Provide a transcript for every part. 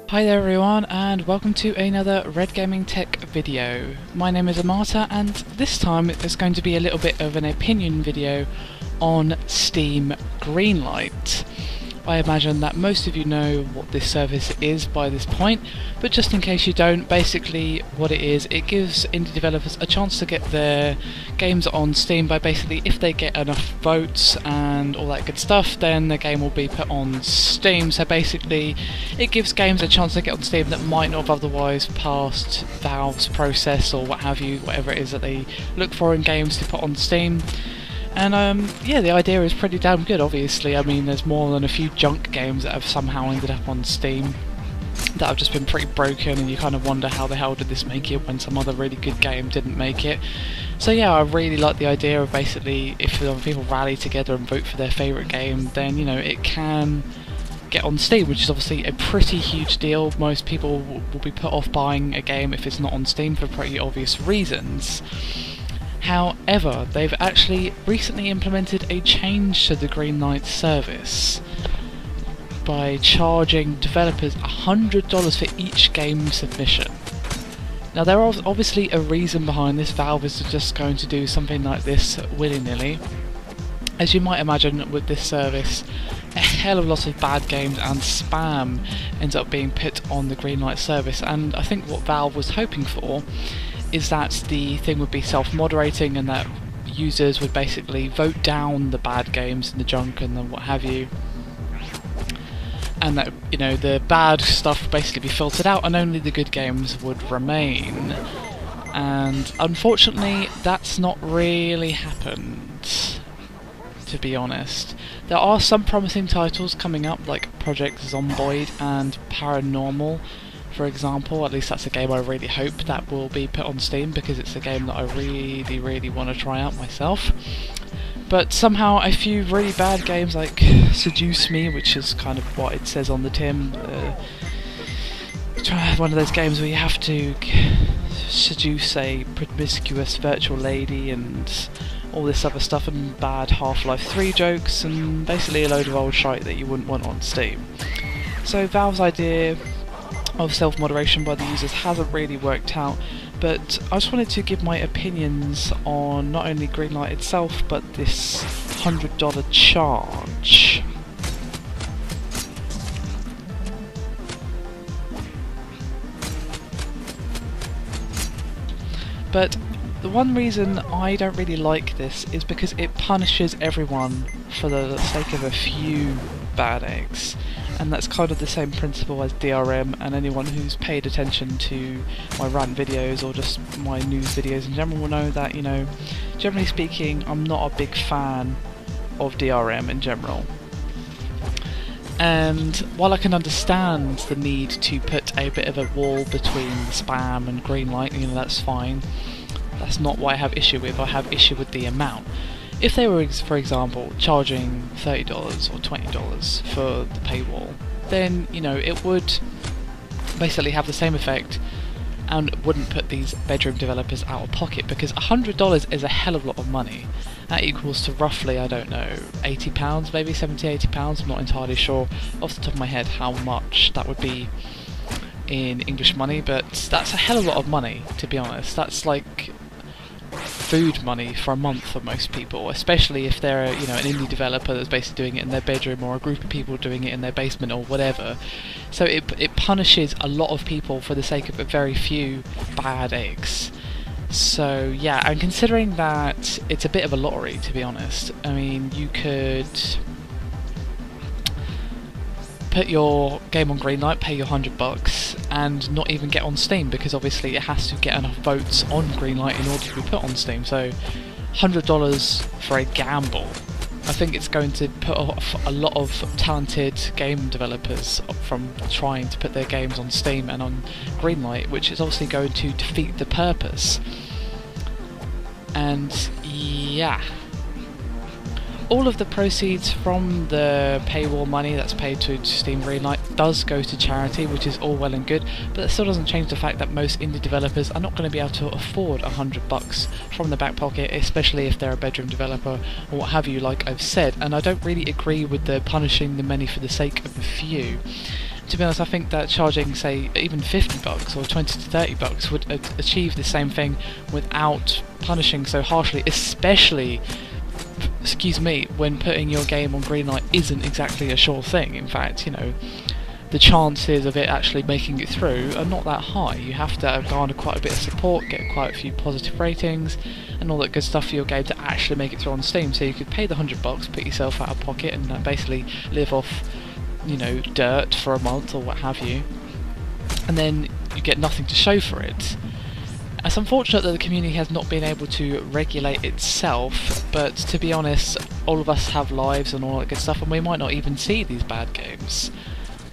Hi there everyone, and welcome to another Red Gaming Tech video. My name is Amata, and this time it's going to be a little bit of an opinion video on Steam Greenlight. I imagine that most of you know what this service is by this point, but just in case you don't, basically what it is, it gives indie developers a chance to get their games on Steam by basically, if they get enough votes and all that good stuff, then the game will be put on Steam. So basically it gives games a chance to get on Steam that might not have otherwise passed Valve's process or what have you, whatever it is that they look for in games to put on Steam. And yeah, the idea is pretty damn good, obviously. I mean, there's more than a few junk games that have somehow ended up on Steam that have just been pretty broken, and you kind of wonder how the hell did this make it when some other really good game didn't make it. So yeah, I really like the idea of basically, if people rally together and vote for their favourite game, then, you know, it can get on Steam, which is obviously a pretty huge deal. Most people will be put off buying a game if it's not on Steam for pretty obvious reasons. However, they've actually recently implemented a change to the Greenlight service by charging developers $100 for each game submission. Now, there is obviously a reason behind this. Valve is just going to do something like this willy-nilly. As you might imagine, with this service, a hell of a lot of bad games and spam ends up being put on the Greenlight service, and I think what Valve was hoping for is that the thing would be self-moderating and that users would basically vote down the bad games and the junk and the what have you, and that, you know, the bad stuff would basically be filtered out and only the good games would remain. And unfortunately that's not really happened, to be honest. There are some promising titles coming up, like Project Zomboid and Paranormal, for example. At least that's a game I really hope that will be put on Steam, because it's a game that I really want to try out myself. But somehow a few really bad games like Seduce Me, which is kind of what it says on the tin, one of those games where you have to seduce a promiscuous virtual lady and all this other stuff, and bad Half-Life 3 jokes, and basically a load of old shite that you wouldn't want on Steam. So Valve's idea of self-moderation by the users hasn't really worked out, but I just wanted to give my opinions on not only Greenlight itself, but this $100 charge. But the one reason I don't really like this is because it punishes everyone for the sake of a few bad eggs. And that's kind of the same principle as DRM, and anyone who's paid attention to my rant videos or just my news videos in general will know that, you know, generally speaking, I'm not a big fan of DRM in general. And while I can understand the need to put a bit of a wall between the spam and Greenlight, you know, that's fine. That's not what I have issue with. I have issue with the amount. If they were, for example, charging $30 or $20 for the paywall, then, you know, it would basically have the same effect and wouldn't put these bedroom developers out of pocket, because $100 is a hell of a lot of money. That equals to roughly, I don't know, £80, maybe 70, £80, I'm not entirely sure off the top of my head how much that would be in English money, but that's a hell of a lot of money, to be honest. That's like food money for a month for most people, especially if they're, you know, an indie developer that's basically doing it in their bedroom, or a group of people doing it in their basement or whatever. So it punishes a lot of people for the sake of a very few bad eggs. So yeah, and considering that it's a bit of a lottery, to be honest, I mean, you could put your game on Greenlight, pay your $100, and not even get on Steam, because obviously it has to get enough votes on Greenlight in order to be put on Steam. So $100 for a gamble. I think it's going to put off a lot of talented game developers from trying to put their games on Steam and on Greenlight, which is obviously going to defeat the purpose. And yeah, all of the proceeds from the paywall money that's paid to Steam Greenlight does go to charity, which is all well and good, but that still doesn't change the fact that most indie developers are not going to be able to afford $100 from the back pocket, especially if they're a bedroom developer or what have you, like I've said. And I don't really agree with the punishing the many for the sake of the few. To be honest, I think that charging, say, even $50 or $20 to $30 would achieve the same thing without punishing so harshly, especially, excuse me, when putting your game on Greenlight isn't exactly a sure thing. In fact, you know, the chances of it actually making it through are not that high. You have to garner quite a bit of support, get quite a few positive ratings, and all that good stuff for your game to actually make it through on Steam. So you could pay the $100, put yourself out of pocket, and basically live off, you know, dirt for a month or what have you, and then you get nothing to show for it. It's unfortunate that the community has not been able to regulate itself, but to be honest, all of us have lives and all that good stuff, and we might not even see these bad games.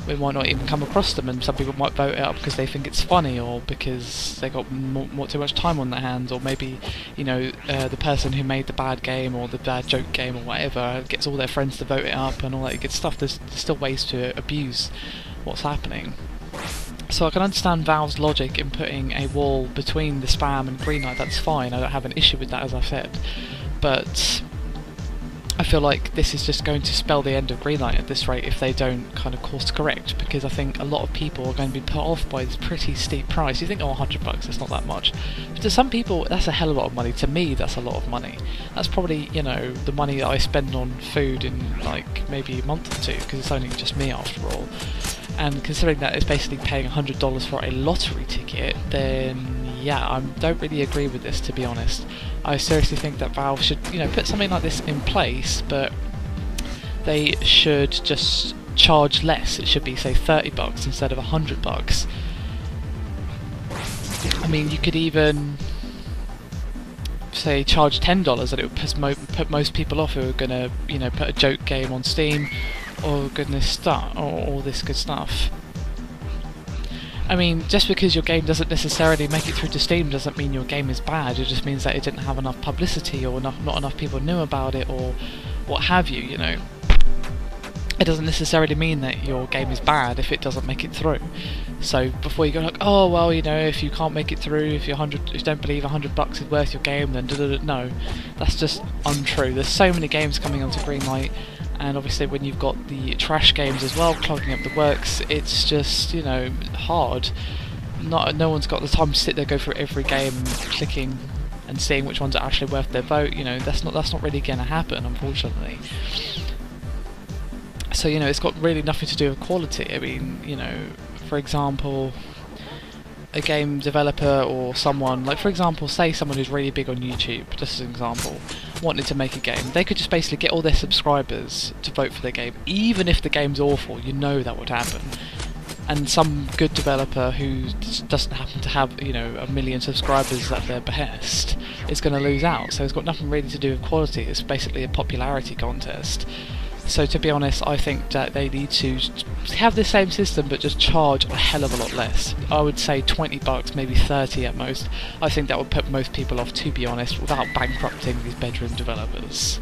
We might not even come across them, and some people might vote it up because they think it's funny, or because they got too much time on their hands, or maybe, you know, the person who made the bad game or the bad joke game or whatever gets all their friends to vote it up and all that good stuff. There's still ways to abuse what's happening. So I can understand Valve's logic in putting a wall between the spam and Greenlight. That's fine, I don't have an issue with that, as I've said, but I feel like this is just going to spell the end of Greenlight at this rate if they don't kind of course correct, because I think a lot of people are going to be put off by this pretty steep price. You think, oh, $100, that's not that much. But to some people, that's a hell of a lot of money. To me, that's a lot of money. That's probably, you know, the money that I spend on food in like maybe a month or two, because it's only just me after all. And considering that it's basically paying $100 for a lottery ticket, then yeah, I don't really agree with this, to be honest. I seriously think that Valve should, you know, put something like this in place, but they should just charge less. It should be, say, $30 instead of $100. I mean, you could even say charge $10, and it would put most people off who are gonna, you know, put a joke game on Steam or goodness stuff, or all this good stuff. I mean, just because your game doesn't necessarily make it through to Steam doesn't mean your game is bad. It just means that it didn't have enough publicity, or not enough people knew about it, or what have you, you know. It doesn't necessarily mean that your game is bad if it doesn't make it through. So before you go like, oh well, you know, if you can't make it through, if you don't believe $100 is worth your game, then no, that's just untrue. There's so many games coming onto Greenlight, and obviously when you've got the trash games as well clogging up the works, it's just, you know, hard. No one's got the time to sit there, go through every game, clicking and seeing which ones are actually worth their vote. You know, that's not really going to happen, unfortunately. So, you know, it's got really nothing to do with quality. I mean, you know, for example, a game developer or someone, like for example, say someone who's really big on YouTube, just as an example, wanted to make a game, they could just basically get all their subscribers to vote for their game. Even if the game's awful, you know that would happen. And some good developer who doesn't happen to have, you know, 1 million subscribers at their behest is going to lose out. So it's got nothing really to do with quality. It's basically a popularity contest. So to be honest, I think that they need to have the same system but just charge a hell of a lot less. I would say $20, maybe 30 at most. I think that would put most people off, to be honest, without bankrupting these bedroom developers.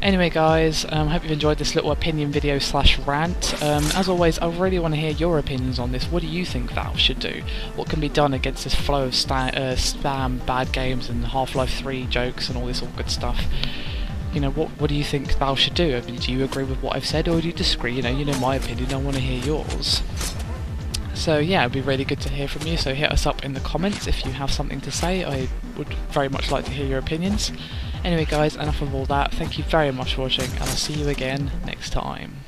Anyway guys, I hope you've enjoyed this little opinion video slash rant. As always, I really want to hear your opinions on this. What do you think Valve should do? What can be done against this flow of spam, bad games and Half-Life 3 jokes and all this all good stuff? You know, what do you think Valve should do? I mean, do you agree with what I've said, or do you disagree? You know my opinion, I want to hear yours. So yeah, it'd be really good to hear from you, so hit us up in the comments if you have something to say. I would very much like to hear your opinions. Anyway guys, enough of all that, thank you very much for watching, and I'll see you again next time.